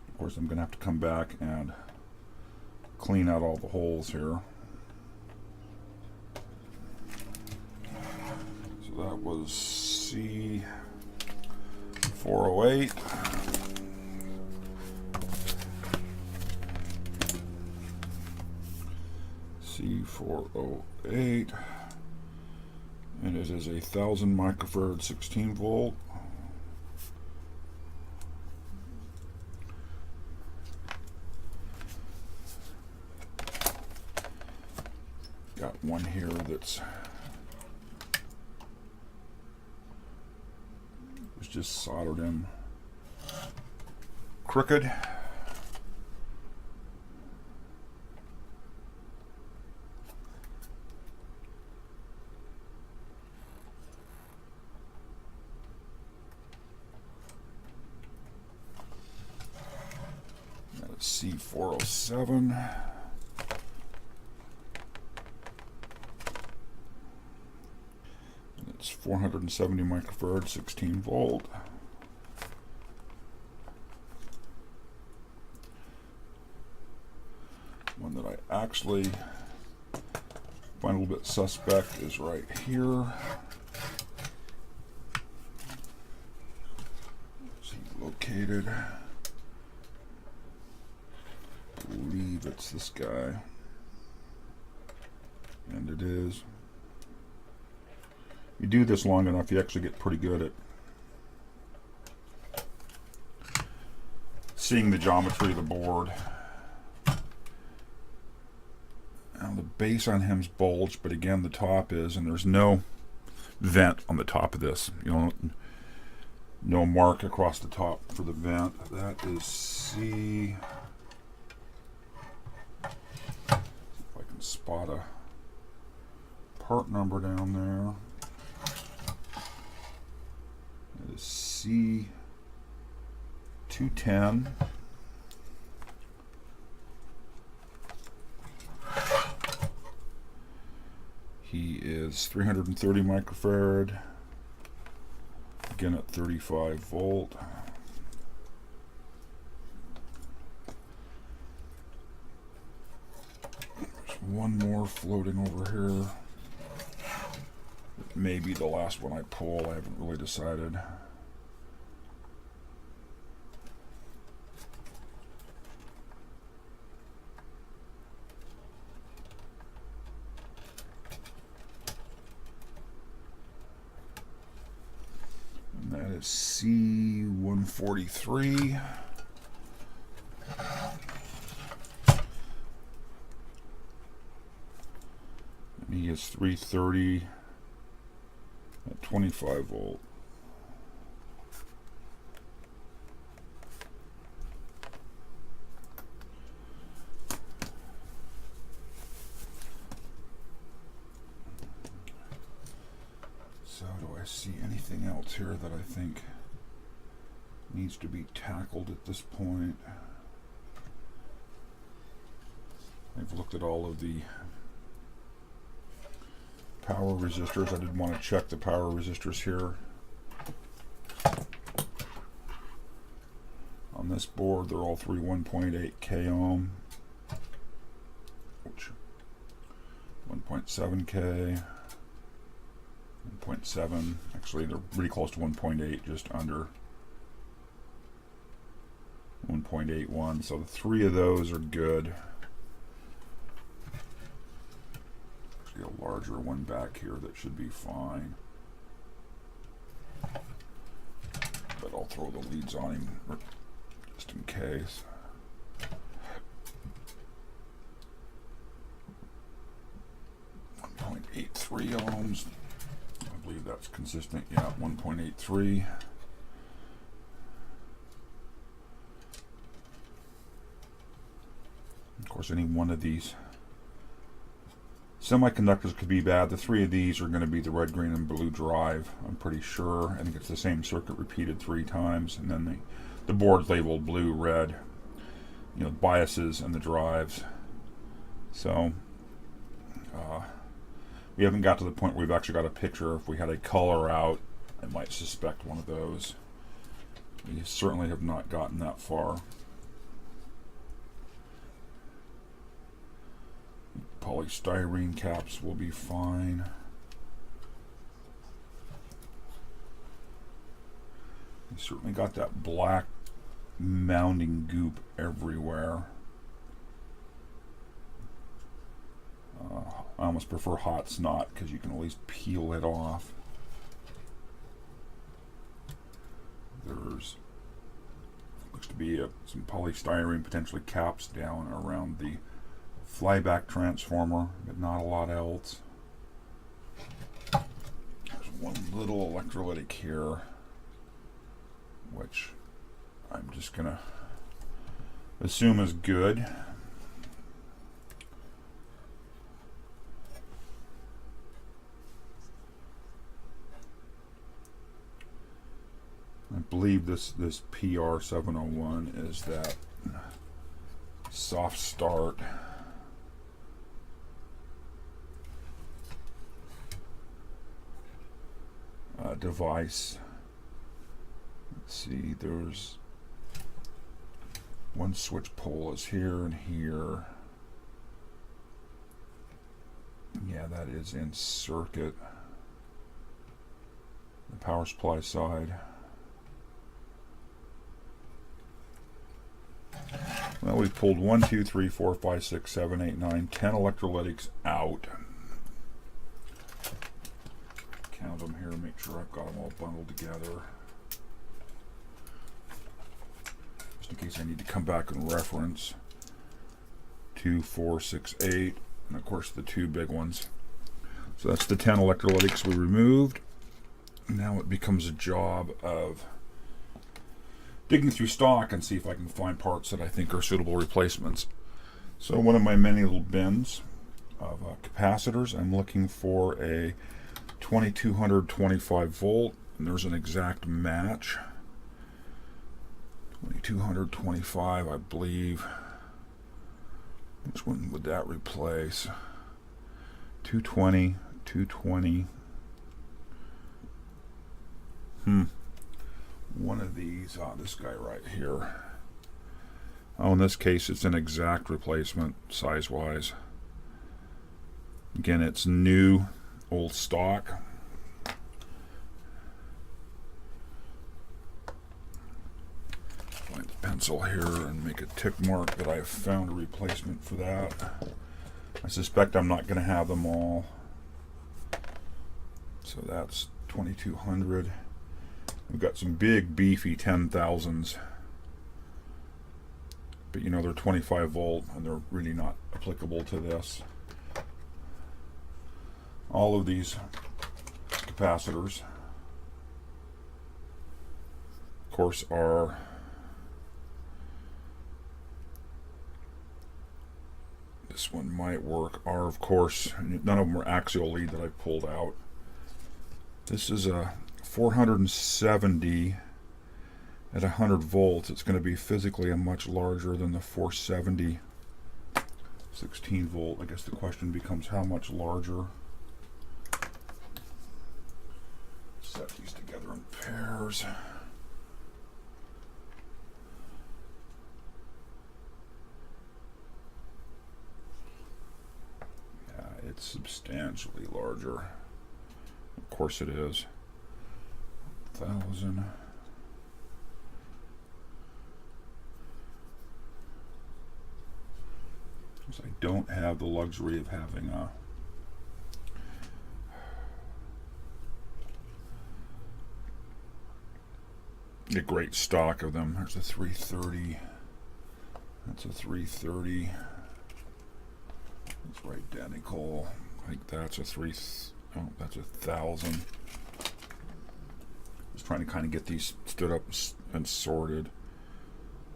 Of course, I'm going to have to come back and clean out all the holes here. So that was C408. C408, and it is a 1000 microfarad 16 volt. Got one here that's was just soldered in crooked. C407. It's 470 microfarad, 16 volt. One that I actually find a little bit suspect is right here. Is he located? I believe it's this guy, and it is. You do this long enough, you actually get pretty good at seeing the geometry of the board. Now the base on him's bulged, but again the top is, and there's no vent on the top of this. You know, no mark across the top for the vent. That is C. Spot a part number down there. That is C210. He is 330 microfarad, again at 35 volt. One more floating over here. It may be the last one I pull. I haven't really decided. And that is C143. He is 330 at 25 volt. So do I see anything else here that I think needs to be tackled at this point. I've looked at all of the power resistors. I did want to check the power resistors here. On this board, they're all three 1.8 k ohm, which 1.7 k, 1.7. Actually, they're pretty close to 1.8, just under 1.81. So the three of those are good. Actually, a larger one back here that should be fine. But I'll throw the leads on him just in case. .83 ohms. I believe that's consistent. Yeah, 1.83. Of course, any one of these semiconductors could be bad. The three of these are going to be the red, green, and blue drive. I'm pretty sure. I think it's the same circuit repeated 3 times, and then the board's labeled blue, red. You know, biases and the drives. So we haven't got to the point where we've actually got a picture. If we had a color out, I might suspect one of those. We certainly have not gotten that far. Polystyrene caps will be fine. We certainly got that black mounding goop everywhere. I almost prefer hot snot because you can at least peel it off. There's looks to be some polystyrene, potentially caps down around the flyback transformer, but not a lot else. There's one little electrolytic here, which I'm just gonna assume is good. I believe this PR701 is that soft start device. Let's see, there's one switch pole is here and here. Yeah, that is in circuit. The power supply side. Well, we've pulled 1, 2, 3, 4, 5, 6, 7, 8, 9, 10 electrolytics out. Count them here, make sure I've got them all bundled together. Just in case I need to come back and reference. 2, 4, 6, 8, and of course the two big ones. So that's the 10 electrolytics we removed. Now it becomes a job of digging through stock and see if I can find parts that I think are suitable replacements. So one of my many little bins of capacitors, I'm looking for a 2200 25 volt, and there's an exact match. 2200 25, I believe. Which one would that replace? 220, 220. One of these, this guy right here. Oh, in this case, it's an exact replacement size-wise. Again, it's new, old stock. Find the pencil here and make a tick mark that I have found a replacement for that. I suspect I'm not going to have them all. So that's 2200. We've got some big beefy 10,000s, but you know, they're 25 volt and they're really not applicable to this. All of these capacitors, of course, are this one might work, are of course, none of them are axial lead that I pulled out. This is a 470 at 100 volts, it's going to be physically a much larger than the 470 16 volt. I guess the question becomes how much larger. Set these together in pairs. Yeah, it's substantially larger. Of course it is. 1,000. I don't have the luxury of having a great stock of them. There's a 330. That's a 330. It's identical. I think that's a that's 1,000. Just trying to kind of get these stood up and sorted.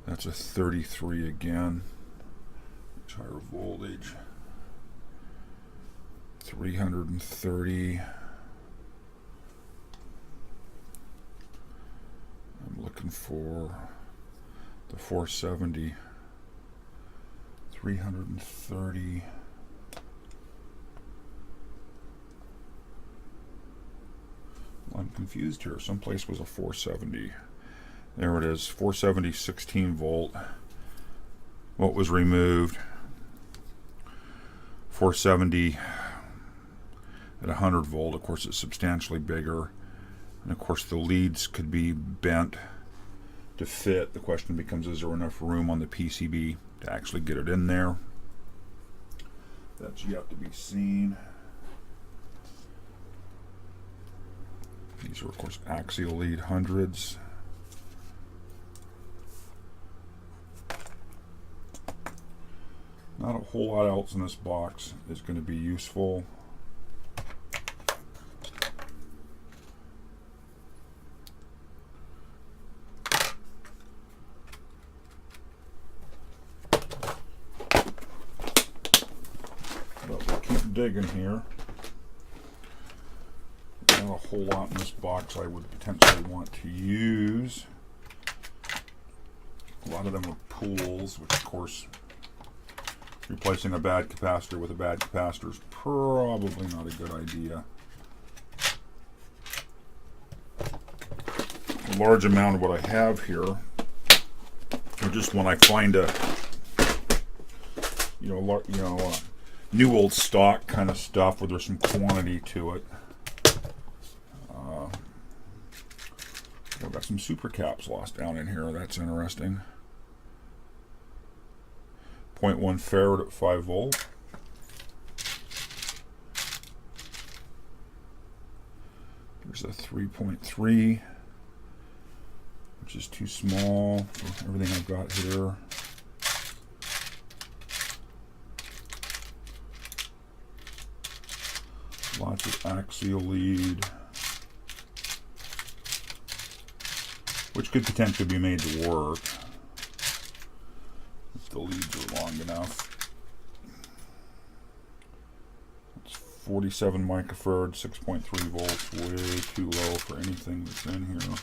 That's a 33 again. Higher voltage. 330. I'm looking for the 470. 330. Well, I'm confused here. Someplace was a 470. There it is. 470 16 volt. What was removed? 470 at 100 volt. Of course, it's substantially bigger, and of course the leads could be bent to fit. The question becomes, is there enough room on the PCB to actually get it in there? That's yet to be seen. These are of course axial lead hundreds. Not a whole lot else in this box is going to be useful. But we'll keep digging here. Not a whole lot in this box I would potentially want to use. A lot of them are pools, which of course, replacing a bad capacitor with a bad capacitor is probably not a good idea. A large amount of what I have here are just when I find a new old stock kind of stuff where there's some quantity to it. I've got some super caps lost down in here. That's interesting. 0.1 farad at 5 volt. There's a 3.3, which is too small for everything I've got here. Lots of axial lead, which could potentially be made to work if the leads are long enough. It's 47 microfarad, 6.3 volts, way too low for anything that's in here.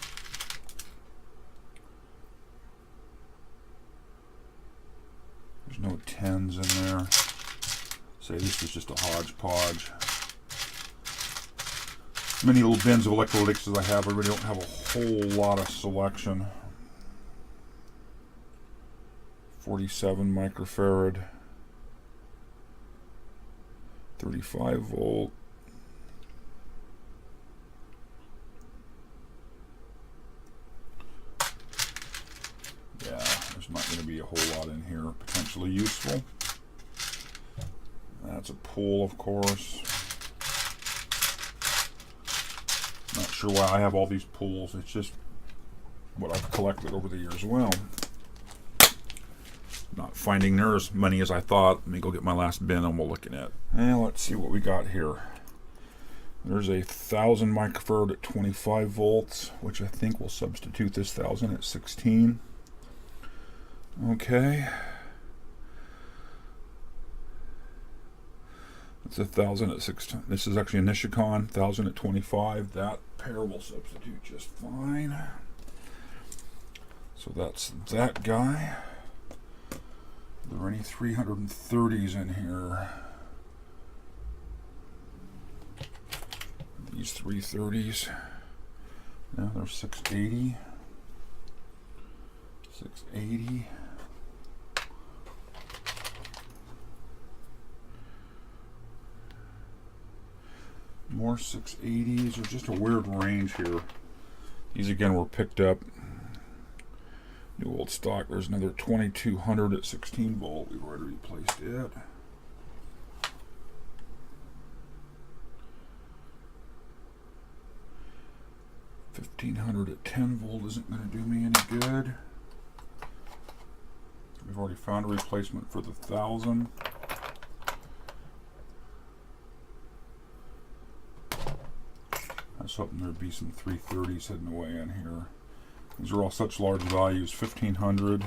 There's no 10s in there. Say this is just a hodgepodge. Many little bins of electrolytics as I have, I really don't have a whole lot of selection. 47 microfarad, 35 volt. Yeah, there's not going to be a whole lot in here potentially useful. That's a pull, of course. Not sure why I have all these pools. It's just what I've collected over the years. Well, not finding near as many as I thought. Let me go get my last bin and we'll look at it. And let's see what we got here. There's a 1000 microfarad at 25 volts, which I think will substitute this 1000 at 16. Okay. It's 1000 at 16. This is actually a Nishikon 1000 at 25. That pair will substitute just fine. So that's that guy. Are there any 330s in here? These 330s. No, they're 680. 680. More 680s. There's just a weird range here. These again were picked up. New old stock. There's another 2200 at 16 volt. We've already replaced it. $1,500 at 10 volt isn't going to do me any good. We've already found a replacement for the 1000. I was hoping there'd be some 330s hidden away in here. These are all such large values. 1500.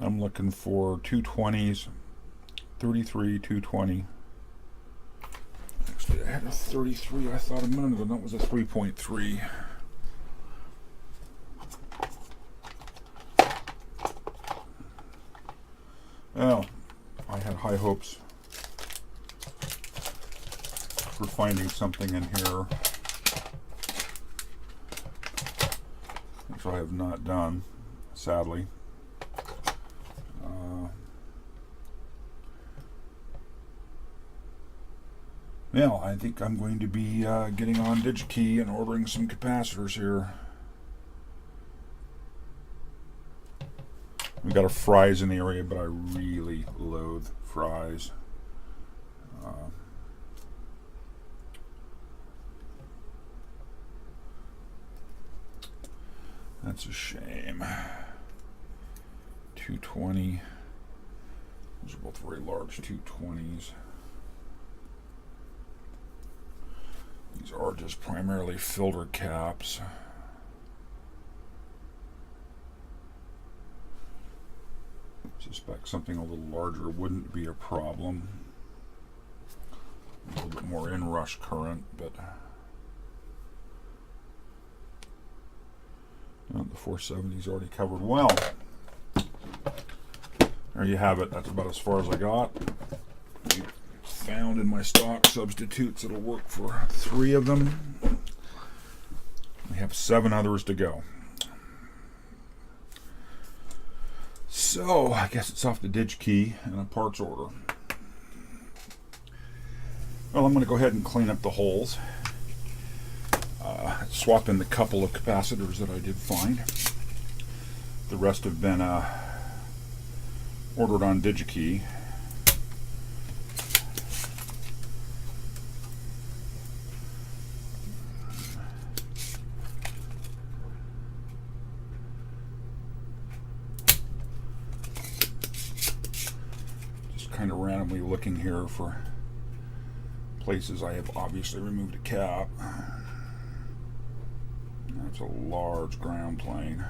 I'm looking for 220s. 33, 220. Actually, I had a 33. I thought a minute ago that was a 3.3. Well, I had high hopes for finding something in here, which I have not done, sadly. Well, I think I'm going to be getting on DigiKey and ordering some capacitors here. We got a Fry's in the area, but I really loathe Fry's. That's a shame. 220. Those are both very large 220s. These are just primarily filter caps. I suspect something a little larger wouldn't be a problem. A little bit more inrush current, but the 470's already covered well. There you have it. That's about as far as I got. Found in my stock substitutes it'll work for 3 of them. We have 7 others to go. So I guess it's off the DigiKey and a parts order. Well, I'm going to go ahead and clean up the holes. Swap in the couple of capacitors that I did find. The rest have been ordered on DigiKey. Kind of randomly looking here for places I have obviously removed a cap. That's a large ground plane.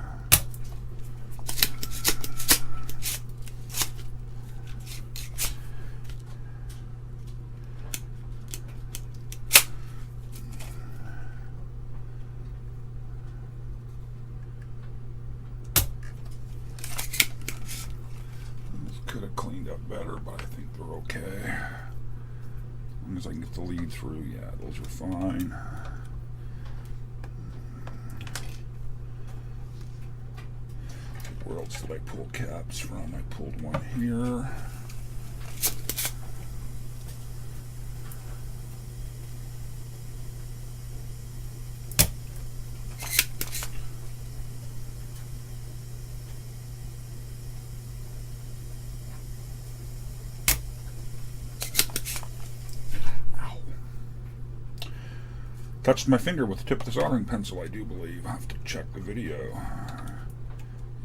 Could have cleaned up better, but I think they're okay. As long as I can get the lead through, yeah, those are fine. Where else did I pull caps from? I pulled one here. Touched my finger with the tip of the soldering pencil, I do believe. I'll have to check the video.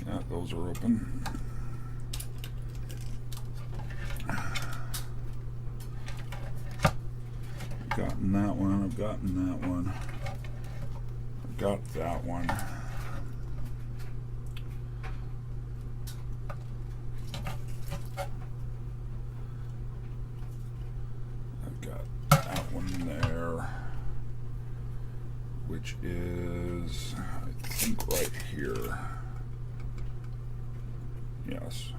Yeah, those are open. I've gotten that one, I've gotten that one. I've got that one. I've got that one there. Which is is, I think, right here. Yes.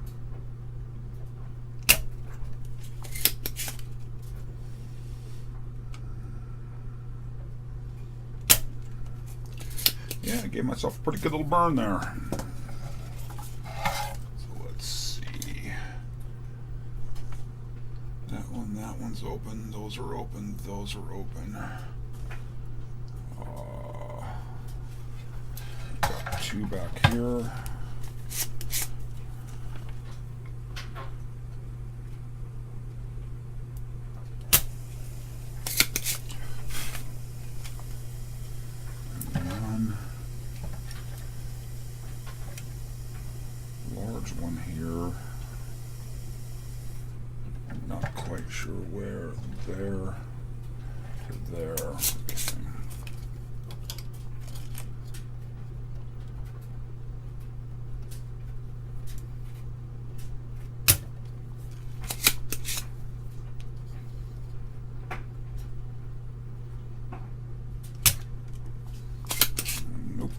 Yeah, I gave myself a pretty good little burn there. So let's see. That one's open. Those are open. Those are open. Got two back here. One here. I'm not quite sure where. There to there. Okay.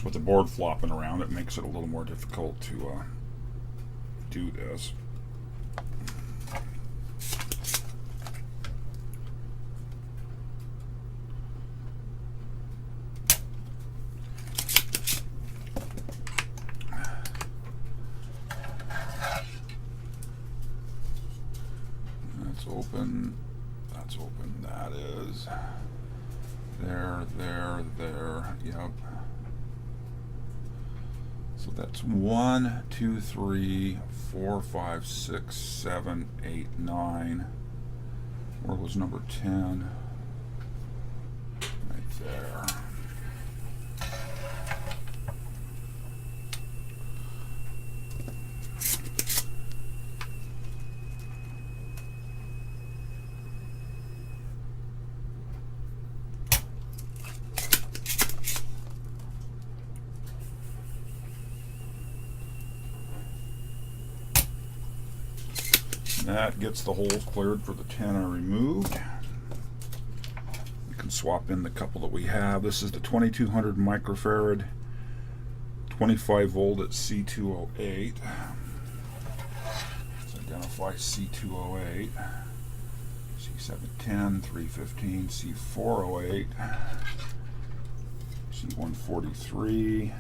With the board flopping around, it makes it a little more difficult to do this. That's open. That's open. That is. There. Yep. So that's 1, 2, 3, 4, 5, 6, 7, 8, 9. Where was number 10? Right there. That gets the holes cleared for the 10 I removed. We can swap in the couple that we have. This is the 2200 microfarad, 25 volt at C208. Let's identify C208, C710, 315, C408, C143.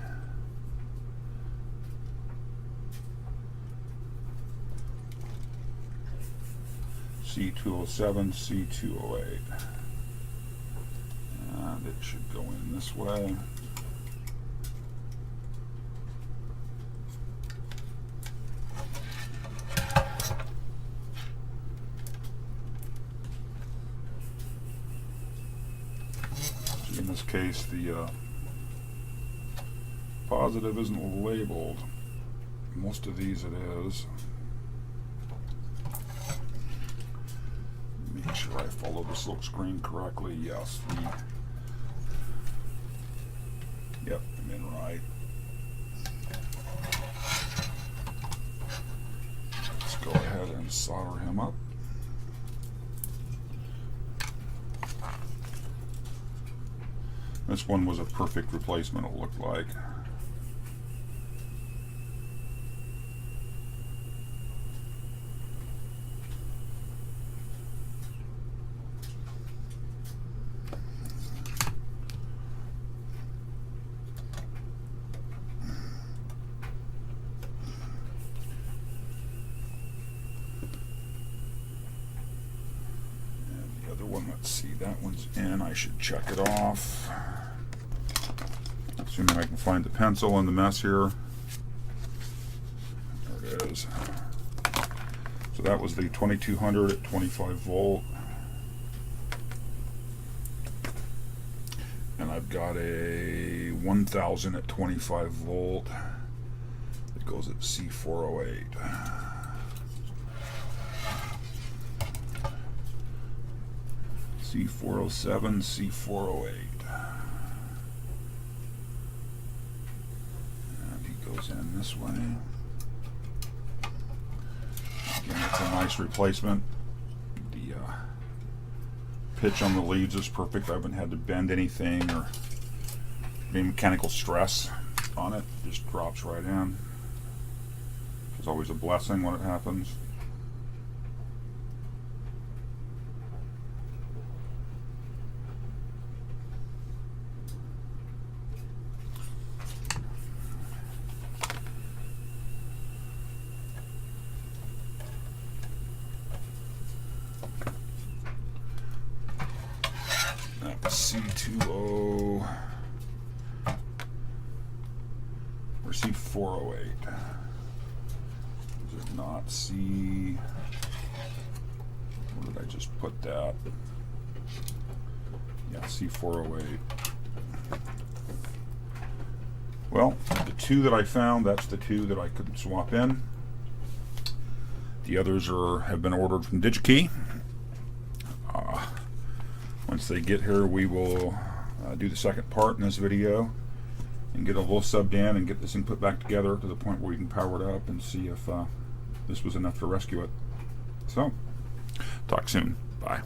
C207, C208. And it should go in this way. So in this case, the positive isn't labeled. Most of these it is. Make sure I follow the silk screen correctly. Yes. Yep, I'm in right. Let's go ahead and solder him up. This one was a perfect replacement, it looked like. Let's see, that one's in. I should check it off. Assuming I can find the pencil in the mess here. There it is. So that was the 2200 at 25 volt. And I've got a 1000 at 25 volt that goes at C408. C407, C408. And he goes in this way. Again, it's a nice replacement. The pitch on the leads is perfect. I haven't had to bend anything or any mechanical stress on it. It just drops right in. It's always a blessing when it happens. C20 or C408. Is it not C? Where did I just put that? Yeah, C408. Well, the two that I found, that's the two that I could swap in. The others have been ordered from DigiKey. Once they get here, we will do the second part in this video and get a little subbed in and get this thing put back together to the point where we can power it up and see if this was enough to rescue it. So, talk soon. Bye.